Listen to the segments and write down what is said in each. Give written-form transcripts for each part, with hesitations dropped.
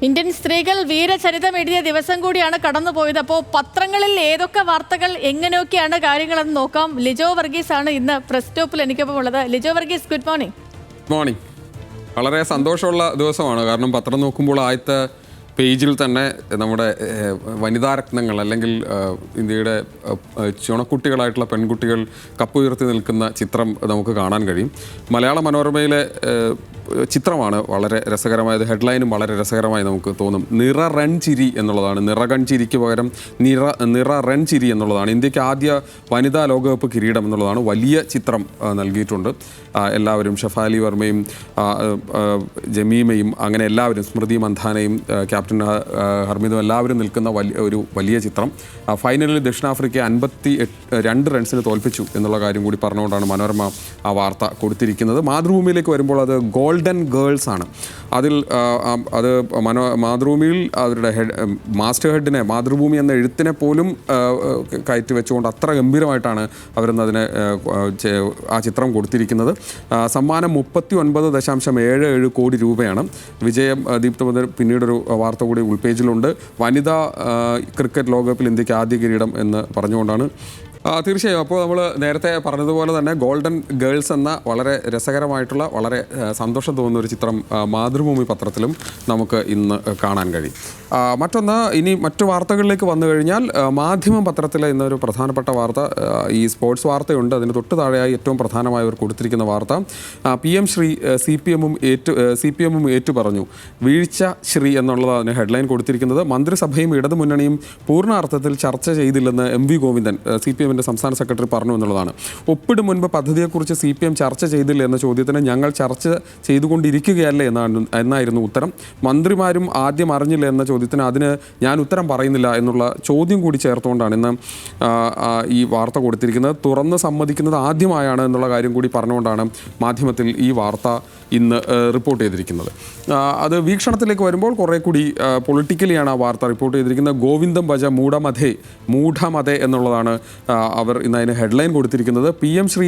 Indian സ്ത്രീകൾ വീരചരിതം എഴുതിയ ദിവസം കൂടിയാണ് കടന്നുപോയത്. അപ്പോൾ പത്രങ്ങളിൽ ഏതൊക്കെ വാർത്തകൾ എങ്ങനെയൊക്കെയാണ് കാര്യങ്ങളെന്ന് നോക്കാം. ലിജോ വർഗീസ് ആണ് ഇന്ന് പ്രസ് സ്റ്റോപ്പിൽ എനിക്കൊപ്പം ഉള്ളത്. Lijo Varghese, good morning. Morning. വളരെ സന്തോഷമുള്ള ദിവസമാണ്. കാരണം പത്രം നോക്കുമ്പോൾ ആദ്യത്തെ പേജിൽ തന്നെ നമ്മുടെ വനിതാ രത്നങ്ങൾ അല്ലെങ്കിൽ ഇന്ത്യയുടെ ചുണക്കുട്ടികളായിട്ടുള്ള പെൺകുട്ടികൾ കപ്പുയർത്തി നിൽക്കുന്ന ചിത്രം നമുക്ക് കാണാൻ കഴിയും. മലയാള മനോരമയിലെ ചിത്രമാണ് വളരെ രസകരമായത്. ഹെഡ്ലൈനും വളരെ രസകരമായി നമുക്ക് തോന്നും. നിറ റൺ ചിരി എന്നുള്ളതാണ്. നിറകൺ ചിരിക്ക് പകരം നിറ റൺ ചിരി എന്നുള്ളതാണ്. ഇന്ത്യക്ക് ആദ്യ വനിതാ ലോകകപ്പ് കിരീടം എന്നുള്ളതാണ്. വലിയ ചിത്രം നൽകിയിട്ടുണ്ട്. എല്ലാവരും ഷഫാലി വർമ്മയും ജമീമയും അങ്ങനെ എല്ലാവരും, സ്മൃതി മന്ധാനയും ക്യാപ്റ്റൻ ഹർമിതും എല്ലാവരും നിൽക്കുന്ന വലിയ ചിത്രം. ഫൈനലിൽ ദക്ഷിണാഫ്രിക്ക 52 റൺസിന് തോൽപ്പിച്ചു എന്നുള്ള കാര്യം കൂടി പറഞ്ഞുകൊണ്ടാണ് മനോരമ ആ വാർത്ത കൊടുത്തിരിക്കുന്നത്. മാതൃഭൂമിയിലേക്ക് വരുമ്പോൾ അത് ഗോൾഡൻ ഗേൾസ് ആണ്. അതിൽ അത് മാതൃഭൂമിയിൽ അവരുടെ മാസ്റ്റർ ഹെഡിനെ, മാതൃഭൂമി എന്ന എഴുത്തിനെ പോലും കയറ്റി വെച്ചുകൊണ്ട് അത്ര ഗംഭീരമായിട്ടാണ് അവരിന്ന് അതിനെ ആ ചിത്രം കൊടുത്തിരിക്കുന്നത്. സമ്മാനം 39.77 കോടി രൂപയാണ്. വിജയം ദീപ്തമതർ പിന്നീടൊരു വാർത്ത കൂടി ഉൾപേജിലുണ്ട്. വനിതാ ക്രിക്കറ്റ് ലോകകപ്പിൽ ഇന്ത്യക്ക് ആദ്യ കിരീടം എന്ന് പറഞ്ഞുകൊണ്ടാണ്. തീർച്ചയായും. അപ്പോൾ നമ്മൾ നേരത്തെ പറഞ്ഞതുപോലെ തന്നെ ഗോൾഡൻ ഗേൾസ് എന്ന വളരെ രസകരമായിട്ടുള്ള, വളരെ സന്തോഷം തോന്നുന്ന ഒരു ചിത്രം മാതൃഭൂമി പത്രത്തിലും നമുക്ക് ഇന്ന് കാണാൻ കഴിയും. മറ്റൊന്ന്, ഇനി മറ്റു വാർത്തകളിലേക്ക് വന്നു കഴിഞ്ഞാൽ മാധ്യമം പത്രത്തിലെ ഇന്നൊരു പ്രധാനപ്പെട്ട വാർത്ത ഈ സ്പോർട്സ് വാർത്തയുണ്ട്. അതിന് തൊട്ട് താഴെയായി ഏറ്റവും പ്രധാനമായി അവർ കൊടുത്തിരിക്കുന്ന വാർത്ത PM ശ്രീ CPM ഏറ്റു പറഞ്ഞു. വീഴ്ച ശ്രീ എന്നുള്ളതാണ് ഹെഡ്ലൈൻ കൊടുത്തിരിക്കുന്നത്. മന്ത്രിസഭയും ഇടതുമുന്നണിയും പൂർണ്ണാർത്ഥത്തിൽ ചർച്ച ചെയ്തില്ലെന്ന് MV ഗോവിന്ദൻ, CPM സംസ്ഥാന സെക്രട്ടറി, പറഞ്ഞു എന്നുള്ളതാണ്. ഒപ്പിടും മുൻപ് പദ്ധതിയെക്കുറിച്ച് CPM ചർച്ച ചെയ്തില്ല എന്ന ചോദ്യത്തിന് ഞങ്ങൾ ചർച്ച ചെയ്തുകൊണ്ടിരിക്കുകയല്ലേ എന്നായിരുന്നു ഉത്തരം. മന്ത്രിമാരും ആദ്യം അറിഞ്ഞില്ല എന്ന ചോദ്യത്തിന് അതിന് ഞാൻ ഉത്തരം പറയുന്നില്ല എന്നുള്ള ചോദ്യം കൂടി ചേർത്തുകൊണ്ടാണ് ഇന്ന് ഈ വാർത്ത കൊടുത്തിരിക്കുന്നത്. തുറന്ന് സമ്മതിക്കുന്നത് ആദ്യമായാണ് എന്നുള്ള കാര്യം കൂടി പറഞ്ഞുകൊണ്ടാണ് മാധ്യമത്തിൽ ഈ വാർത്ത ഇന്ന് റിപ്പോർട്ട് ചെയ്തിരിക്കുന്നത്. അത് വീക്ഷണത്തിലേക്ക് വരുമ്പോൾ കുറേ കൂടി പൊളിറ്റിക്കലിയാണ് ആ വാർത്ത റിപ്പോർട്ട് ചെയ്തിരിക്കുന്നത്. ഗോവിന്ദം ഭജ മൂഢമതേ എന്നുള്ളതാണ് അവർ ഇന്ന് അതിന് ഹെഡ്ലൈൻ കൊടുത്തിരിക്കുന്നത്. PM Shri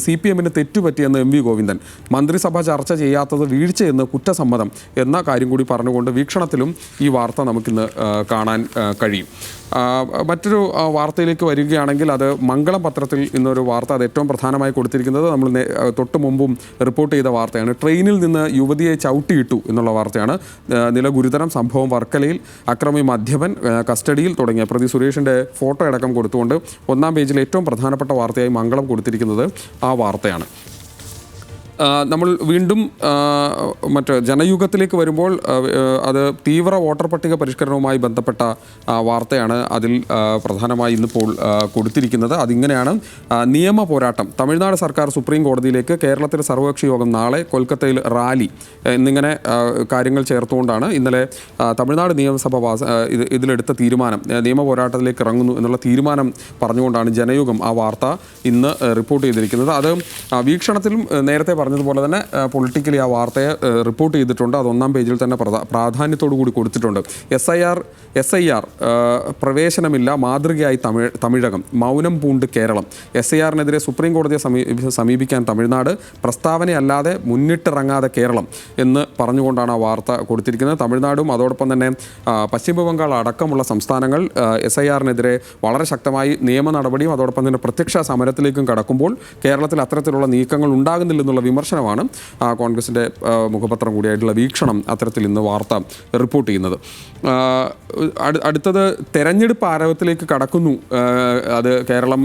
CPMന് തെറ്റുപറ്റിയെന്ന് MV Govindan. മന്ത്രിസഭ ചർച്ച ചെയ്യാത്തത് വീഴ്ചയെന്ന് കുറ്റസമ്മതം എന്ന കാര്യം കൂടി പറഞ്ഞുകൊണ്ട് വീക്ഷണത്തിലും ഈ വാർത്ത നമുക്കിന്ന് കാണാൻ കഴിയും. മറ്റൊരു വാർത്തയിലേക്ക് വരികയാണെങ്കിൽ അത് മംഗളം പത്രത്തിൽ ഇന്നൊരു വാർത്ത, അത് ഏറ്റവും പ്രധാനമായി കൊടുത്തിരിക്കുന്നത് നമ്മൾ തൊട്ട് മുമ്പും റിപ്പോർട്ട് ചെയ്ത വാർത്തയാണ്. ട്രെയിനിൽ നിന്ന് യുവതിയെ ചവിട്ടിയിട്ടു എന്നുള്ള വാർത്തയാണ്. നില ഗുരുതരം, സംഭവം വർക്കലയിൽ, അക്രമി മദ്യപൻ കസ്റ്റഡിയിൽ തുടങ്ങിയ പ്രതി സുരേഷിൻ്റെ ഫോട്ടോ അടക്കം കൊടുത്തുകൊണ്ട് ഒന്നാം പേജിൽ ഏറ്റവും പ്രധാനപ്പെട്ട വാർത്തയായി മംഗളം കൊടുത്തിരിക്കുന്നത് ആ വാർത്തയാണ്. നമ്മൾ വീണ്ടും മറ്റ് ജനയുഗത്തിലേക്ക് വരുമ്പോൾ അത് തീവ്ര വോട്ടർ പട്ടിക പരിഷ്കരണവുമായി ബന്ധപ്പെട്ട വാർത്തയാണ് അതിൽ പ്രധാനമായി ഇന്നിപ്പോൾ കൊടുത്തിരിക്കുന്നത്. അതിങ്ങനെയാണ്: നിയമ പോരാട്ടം. തമിഴ്നാട് സർക്കാർ സുപ്രീം കോടതിയിലേക്ക്, കേരളത്തിലെ സർവകക്ഷി യോഗം നാളെ, കൊൽക്കത്തയിൽ റാലി എന്നിങ്ങനെ കാര്യങ്ങൾ ചേർത്തുകൊണ്ടാണ് ഇന്നലെ തമിഴ്നാട് നിയമസഭ ഇതിലെടുത്ത തീരുമാനം, നിയമ പോരാട്ടത്തിലേക്ക് ഇറങ്ങുന്നു എന്നുള്ള തീരുമാനം പറഞ്ഞുകൊണ്ടാണ് ജനയുഗം ആ വാർത്ത ഇന്ന് റിപ്പോർട്ട് ചെയ്തിരിക്കുന്നത്. അത് വീക്ഷണത്തിലും നേരത്തെ പറഞ്ഞതുപോലെ തന്നെ പൊളിറ്റിക്കലി ആ വാർത്തയെ റിപ്പോർട്ട് ചെയ്തിട്ടുണ്ട്. അത് ഒന്നാം പേജിൽ തന്നെ പ്രാധാന്യത്തോടു കൂടി കൊടുത്തിട്ടുണ്ട്. SIR പ്രവേശനമില്ല, മാതൃകയായി തമിഴകം, മൗനം പൂണ്ട് കേരളം. SIRനെതിരെ സുപ്രീം കോടതിയെ സമീപിക്കാൻ തമിഴ്നാട്, പ്രസ്താവനയല്ലാതെ മുന്നിട്ടിറങ്ങാതെ കേരളം എന്ന് പറഞ്ഞുകൊണ്ടാണ് ആ വാർത്ത കൊടുത്തിരിക്കുന്നത്. തമിഴ്നാടും അതോടൊപ്പം തന്നെ പശ്ചിമ ബംഗാൾ അടക്കമുള്ള സംസ്ഥാനങ്ങൾ SIRനെതിരെ വളരെ ശക്തമായി നിയമ നടപടിയും അതോടൊപ്പം തന്നെ പ്രത്യക്ഷ സമരത്തിലേക്കും കടക്കുമ്പോൾ കേരളത്തിൽ അത്തരത്തിലുള്ള നീക്കങ്ങൾ ഉണ്ടാകുന്നില്ലെന്നുള്ള വിമർശനമാണ് കോൺഗ്രസിൻ്റെ മുഖപത്രം കൂടിയായിട്ടുള്ള വീക്ഷണം അത്തരത്തിൽ ഇന്ന് വാർത്ത റിപ്പോർട്ട് ചെയ്യുന്നത്. അടുത്തത് തെരഞ്ഞെടുപ്പ് ആരവത്തിലേക്ക് കടക്കുന്നു. അത് കേരളം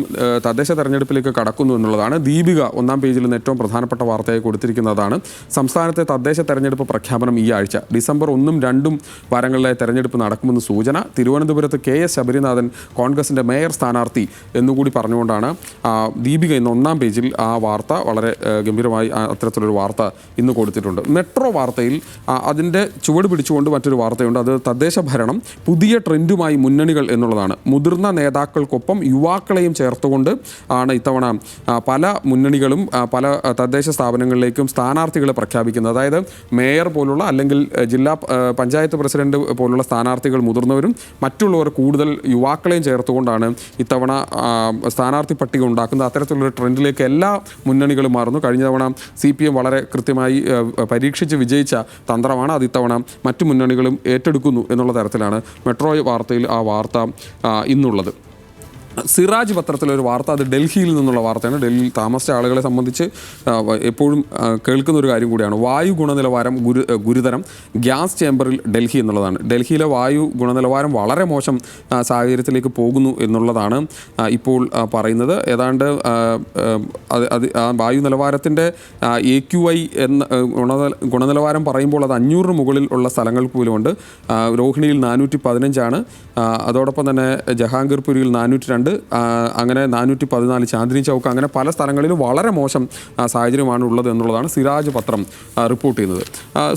തദ്ദേശ തെരഞ്ഞെടുപ്പിലേക്ക് കടക്കുന്നു എന്നുള്ളതാണ്. ദീപിക ഒന്നാം പേജിൽ നിന്ന് ഏറ്റവും പ്രധാനപ്പെട്ട വാർത്തയായി കൊടുത്തിരിക്കുന്നതാണ്. സംസ്ഥാനത്തെ തദ്ദേശ തെരഞ്ഞെടുപ്പ് പ്രഖ്യാപനം ഈ ആഴ്ച. ഡിസംബർ 1, 2 വാരങ്ങളിലായി തെരഞ്ഞെടുപ്പ് നടക്കുമെന്ന് സൂചന. തിരുവനന്തപുരത്ത് KS ശബരിനാഥൻ കോൺഗ്രസിൻ്റെ മേയർ സ്ഥാനാർത്ഥി എന്നുകൂടി പറഞ്ഞുകൊണ്ടാണ് ദീപിക ഇന്ന് ഒന്നാം പേജിൽ ആ വാർത്ത വളരെ ഗംഭീരമായി അത്തരത്തിലൊരു വാർത്ത ഇന്ന് കൊടുത്തിട്ടുണ്ട്. മെട്രോ വാർത്തയിൽ അതിൻ്റെ ചുവട് പിടിച്ചുകൊണ്ട് മറ്റൊരു വാർത്തയുണ്ട്. അത് തദ്ദേശ ഭരണം പുതിയ ട്രെൻഡുമായി മുന്നണികൾ എന്നുള്ളതാണ്. മുതിർന്ന നേതാക്കൾക്കൊപ്പം യുവാക്കളെയും ചേർത്തുകൊണ്ട് ആണ് ഇത്തവണ പല മുന്നണികളും പല തദ്ദേശ സ്ഥാപനങ്ങളിലേക്കും സ്ഥാനാർത്ഥികളെ പ്രഖ്യാപിക്കുന്നത്. അതായത് മേയർ പോലുള്ള അല്ലെങ്കിൽ ജില്ലാ പഞ്ചായത്ത് പ്രസിഡന്റ് പോലുള്ള സ്ഥാനാർത്ഥികൾ മുതിർന്നവരും മറ്റുള്ളവർ കൂടുതൽ യുവാക്കളെയും ചേർത്തുകൊണ്ടാണ് ഇത്തവണ സ്ഥാനാർത്ഥി പട്ടിക ഉണ്ടാക്കുന്നത്. അത്തരത്തിലുള്ളൊരു ട്രെൻഡിലേക്ക് എല്ലാ മുന്നണികളും മാറുന്നു. കഴിഞ്ഞ തവണ CPM വളരെ കൃത്യമായി പരീക്ഷിച്ച് വിജയിച്ച തന്ത്രമാണ്. അത് ഇത്തവണ മറ്റു മുന്നണികളും ഏറ്റെടുക്കുന്നു എന്നുള്ള തരത്തിലാണ് മെട്രോ വാർത്തയിൽ ആ വാർത്ത ഇന്നുള്ളത്. സിറാജ് പത്രത്തിലൊരു വാർത്ത, അത് ഡൽഹിയിൽ നിന്നുള്ള വാർത്തയാണ്. ഡൽഹിയിൽ താമസിച്ച ആളുകളെ സംബന്ധിച്ച് എപ്പോഴും കേൾക്കുന്ന ഒരു കാര്യം കൂടിയാണ്. വായു ഗുണനിലവാരം ഗുരുതരം, ഗ്യാസ് ചേംബറിൽ ഡൽഹി എന്നുള്ളതാണ്. ഡൽഹിയിലെ വായു ഗുണനിലവാരം വളരെ മോശം സാഹചര്യത്തിലേക്ക് പോകുന്നു എന്നുള്ളതാണ് ഇപ്പോൾ പറയുന്നത്. ഏതാണ്ട് വായു നിലവാരത്തിൻ്റെ AQI എന്ന ഗുണനിലവാരം പറയുമ്പോൾ അത് 500 മുകളിൽ ഉള്ള സ്ഥലങ്ങൾ പോലുമുണ്ട്. രോഹിണിയിൽ 415 അതോടൊപ്പം തന്നെ ജഹാംഗീർപുരിയിൽ 402, അങ്ങനെ 414 ചാന്ദിനി ചൗക്ക്, അങ്ങനെ പല സ്ഥലങ്ങളിലും വളരെ മോശം സാഹചര്യമാണ് ഉള്ളത് എന്നുള്ളതാണ് സിറാജ് പത്രം റിപ്പോർട്ട് ചെയ്യുന്നത്.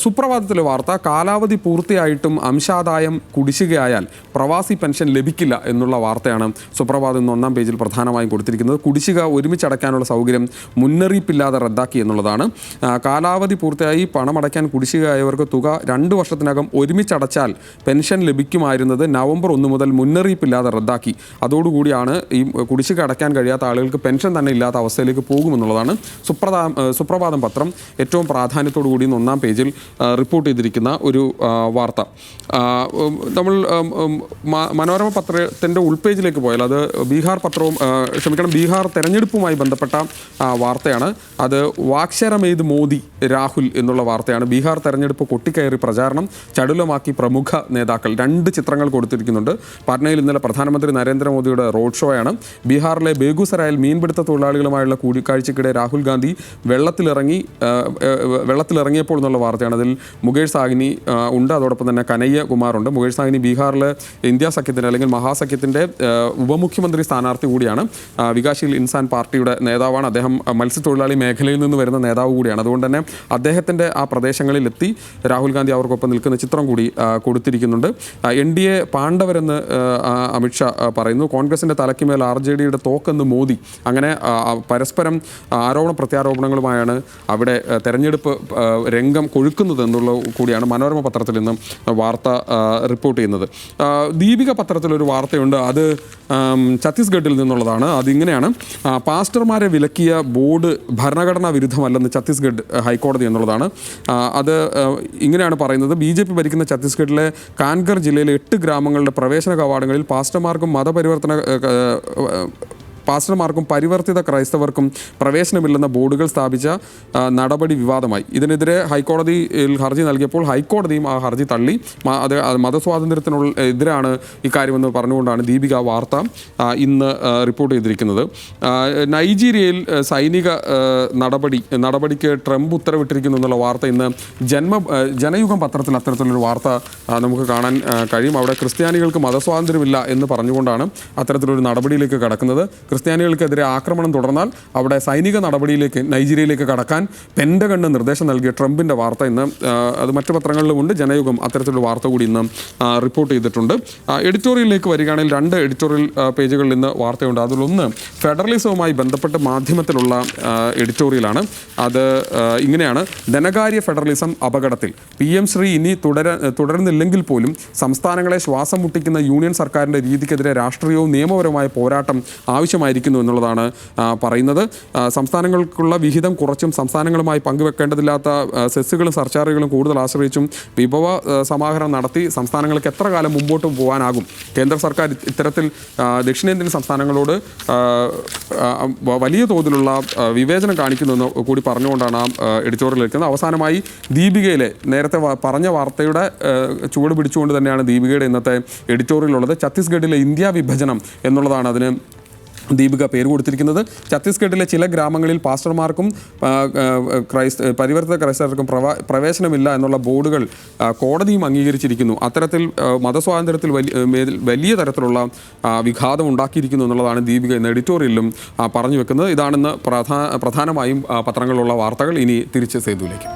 സുപ്രഭാതത്തിലെ വാർത്ത, കാലാവധി പൂർത്തിയായിട്ടും അംശാദായം കുടിശ്ശികയായാൽ പ്രവാസി പെൻഷൻ ലഭിക്കില്ല എന്നുള്ള വാർത്തയാണ് സുപ്രഭാതം ഇന്ന് 1-ാം പേജിൽ പ്രധാനമായും കൊടുത്തിരിക്കുന്നത്. കുടിശ്ശിക ഒരുമിച്ചടയ്ക്കാനുള്ള സൗകര്യം മുന്നറിയിപ്പില്ലാതെ റദ്ദാക്കി എന്നുള്ളതാണ്. കാലാവധി പൂർത്തിയായി പണമടയ്ക്കാൻ കുടിശ്ശികയായവർക്ക് തുക 2 വർഷത്തിനകം ഒരുമിച്ചടച്ചാൽ പെൻഷൻ ലഭിക്കുമായിരുന്നത് നവംബർ 1 മുതൽ മുന്നറിയിപ്പില്ലാതെ റദ്ദാക്കി. അതോടുകൂടിയാണ് ഈ കുടിശ്ശിക അടയ്ക്കാൻ കഴിയാത്ത ആളുകൾക്ക് പെൻഷൻ തന്നെ ഇല്ലാത്ത അവസ്ഥയിലേക്ക് പോകുമെന്നുള്ളതാണ് സുപ്രഭാതം പത്രം ഏറ്റവും പ്രാധാന്യത്തോടു കൂടി 1-ാം പേജിൽ റിപ്പോർട്ട് ചെയ്തിരിക്കുന്ന ഒരു വാർത്ത. നമ്മൾ മനോരമ പത്രത്തിൻ്റെ ഉൾപേജിലേക്ക് പോയാൽ അത് ബീഹാർ തെരഞ്ഞെടുപ്പുമായി ബന്ധപ്പെട്ട വാർത്തയാണ്. അത് വാക്ശരമെയ്ത് മോദി രാഹുൽ എന്നുള്ള വാർത്തയാണ്. ബീഹാർ തെരഞ്ഞെടുപ്പ് കൊട്ടിക്കയറി പ്രചാരണം ചടുലമാക്കി പ്രമുഖ നേതാക്കൾ. 2 ചിത്രങ്ങൾ കൊടുത്തിരിക്കുന്നുണ്ട്. പാറ്റ്നയിൽ ഇന്നലെ പ്രധാനമന്ത്രി നരേന്ദ്രമോദിയുടെ റോഡ് ഷോയാണ്. ബീഹാറിലെ ബേഗുസരായിൽ മീൻപിടുത്ത തൊഴിലാളികളുമായുള്ള കൂടിക്കാഴ്ചയ്ക്കിടെ രാഹുൽ ഗാന്ധി വെള്ളത്തിലിറങ്ങിയപ്പോൾ എന്നുള്ള വാർത്തയാണ്. അതിൽ മുകേഷ് സാഹ്നി ഉണ്ട്, അതോടൊപ്പം തന്നെ കനയ്യ കുമാറുണ്ട്. മുകേഷ് സാഹ്നി ബീഹാറിലെ ഇന്ത്യ സഖ്യത്തിൻ്റെ അല്ലെങ്കിൽ മഹാസഖ്യത്തിൻ്റെ ഉപമുഖ്യമന്ത്രി സ്ഥാനാർത്ഥി കൂടിയാണ്. വികാസ്ശീൽ ഇൻസാൻ പാർട്ടിയുടെ നേതാവാണ് അദ്ദേഹം. മത്സ്യത്തൊഴിലാളി മേഖലയിൽ നിന്ന് വരുന്ന നേതാവ് കൂടിയാണ്. അതുകൊണ്ട് തന്നെ അദ്ദേഹത്തിൻ്റെ ആ പ്രദേശങ്ങളിലെത്തി രാഹുൽ ഗാന്ധി അവർക്കൊപ്പം നിൽക്കുന്ന ചിത്രം കൂടി കൊടുത്തിരിക്കുന്നുണ്ട്. NDA പാണ്ഡവരെന്ന് അമിത്ഷാ പറയുന്നു. കോൺഗ്രസിൻ്റെ തലയ്ക്കുമേൽ RJDയുടെ തോക്കെന്ന് മോദി. അങ്ങനെ പരസ്പരം ആരോപണ പ്രത്യാരോപണങ്ങളുമായാണ് അവിടെ തെരഞ്ഞെടുപ്പ് രംഗം കൊഴുക്കുന്നത് എന്നുള്ള കൂടിയാണ് മനോരമ പത്രത്തിൽ നിന്ന് വാർത്ത റിപ്പോർട്ട് ചെയ്യുന്നത്. ദീപിക പത്രത്തിലൊരു വാർത്തയുണ്ട്. അത് ഛത്തീസ്ഗഡിൽ നിന്നുള്ളതാണ്. അതിങ്ങനെയാണ്, പാസ്റ്റർമാരെ വിലക്കിയ ബോർഡ് ഭരണഘടനാ വിരുദ്ധമല്ലെന്ന് ഛത്തീസ്ഗഡ് ഹൈക്കോടതി എന്നുള്ളതാണ്. അത് ഇങ്ങനെയാണ് പറയുന്നത്. BJP ഭരിക്കുന്ന ഛത്തീസ്ഗഡിലെ കാൻഗർ ജില്ലയിലെ 8 ഗ്രാമങ്ങളുടെ പ്രവേശന കവാടങ്ങളിൽ പാസ്റ്റർമാർക്കും പരിവർത്തിത ക്രൈസ്തവർക്കും പ്രവേശനമില്ലെന്ന ബോർഡുകൾ സ്ഥാപിച്ച നടപടി വിവാദമായി. ഇതിനെതിരെ ഹൈക്കോടതിയിൽ ഹർജി നൽകിയപ്പോൾ ഹൈക്കോടതിയും ആ ഹർജി തള്ളി. അത് മതസ്വാതന്ത്ര്യത്തിനുള്ള എതിരാണ് ഇക്കാര്യമെന്ന് പറഞ്ഞുകൊണ്ടാണ് ദീപിക വാർത്ത ഇന്ന് റിപ്പോർട്ട് ചെയ്തിരിക്കുന്നത്. നൈജീരിയയിൽ സൈനിക നടപടിക്ക് ട്രംപ് ഉത്തരവിട്ടിരിക്കുന്നു എന്നുള്ള വാർത്ത ഇന്ന് ജനയുഗം പത്രത്തിൽ അത്തരത്തിലൊരു വാർത്ത നമുക്ക് കാണാൻ കഴിയും. അവിടെ ക്രിസ്ത്യാനികൾക്ക് മതസ്വാതന്ത്ര്യമില്ല എന്ന് പറഞ്ഞുകൊണ്ടാണ് അത്തരത്തിലൊരു നടപടിയിലേക്ക് കടക്കുന്നത്. ക്രിസ്ത്യാനികൾക്കെതിരെ ആക്രമണം തുടർന്നാൽ അവിടെ സൈനിക നടപടിയിലേക്ക് നൈജീരിയയിലേക്ക് കടക്കാൻ പെൻറ്റഗണ് നിർദ്ദേശം നൽകിയ ട്രംപിൻ്റെ വാർത്ത ഇന്ന് അത് മറ്റു പത്രങ്ങളിലുമുണ്ട്. ജനയുഗം അത്തരത്തിലുള്ള വാർത്ത കൂടി ഇന്ന് റിപ്പോർട്ട് ചെയ്തിട്ടുണ്ട്. എഡിറ്റോറിയലിലേക്ക് വരികയാണെങ്കിൽ 2 എഡിറ്റോറിയൽ പേജുകളിൽ നിന്ന് വാർത്തയുണ്ട്. അതിലൊന്ന് ഫെഡറലിസവുമായി ബന്ധപ്പെട്ട് മാധ്യമത്തിലുള്ള എഡിറ്റോറിയലാണ്. അത് ഇങ്ങനെയാണ്, ധനകാര്യ ഫെഡറലിസം അപകടത്തിൽ. PM ശ്രീ ഇനി തുടരുന്നില്ലെങ്കിൽ പോലും സംസ്ഥാനങ്ങളെ ശ്വാസം മുട്ടിക്കുന്ന യൂണിയൻ സർക്കാരിൻ്റെ രീതിക്കെതിരെ രാഷ്ട്രീയവും നിയമപരവുമായ പോരാട്ടം ആവശ്യമായിരിക്കുന്നു എന്നുള്ളതാണ് പറയുന്നത്. സംസ്ഥാനങ്ങൾക്കുള്ള വിഹിതം കുറച്ചും സംസ്ഥാനങ്ങളുമായി പങ്കുവെക്കേണ്ടതില്ലാത്ത സെസ്സുകളും സർചാർജുകളും കൂടുതൽ ആശ്രയിച്ചും വിഭവ സമാഹരണം നടത്തി സംസ്ഥാനങ്ങൾക്ക് എത്ര കാലം മുമ്പോട്ട് പോകാനാകും? കേന്ദ്ര സർക്കാർ ഇത്തരത്തിൽ ദക്ഷിണേന്ത്യൻ സംസ്ഥാനങ്ങളോട് വലിയ തോതിലുള്ള വിവേചനം കാണിക്കുന്നുവെന്ന് കൂടി പറഞ്ഞുകൊണ്ടാണ് ആ എഡിറ്റോറിയൽ എടുക്കുന്നത്. അവസാനമായി ദീപികയിലെ നേരത്തെ പറഞ്ഞ വാർത്തയുടെ ചുവട് പിടിച്ചുകൊണ്ട് തന്നെയാണ് ദീപികയുടെ ഇന്നത്തെ എഡിറ്റോറിയലുള്ളത്. ഛത്തീസ്ഗഡിലെ ഇന്ത്യ വിഭജനം എന്നുള്ളതാണ് അതിന് ദീപിക പേര് കൊടുത്തിരിക്കുന്നത്. ഛത്തീസ്ഗഡിലെ ചില ഗ്രാമങ്ങളിൽ പാസ്റ്റർമാർക്കും പരിവർത്തിത ക്രൈസ്തവർക്കും പ്രവേശനമില്ല എന്നുള്ള ബോർഡുകൾ കോടതിയും അംഗീകരിച്ചിരിക്കുന്നു. അത്തരത്തിൽ മതസ്വാതന്ത്ര്യത്തിൽ വലിയ തരത്തിലുള്ള വിഘാതം ഉണ്ടാക്കിയിരിക്കുന്നു എന്നുള്ളതാണ് ദീപിക എന്ന എഡിറ്റോറിയലിലും പറഞ്ഞു വെക്കുന്നത്. ഇതാണെന്ന് പ്രധാനമായും പത്രങ്ങളിലുള്ള വാർത്തകൾ. ഇനി തിരിച്ച് സേതുവിലേക്ക്.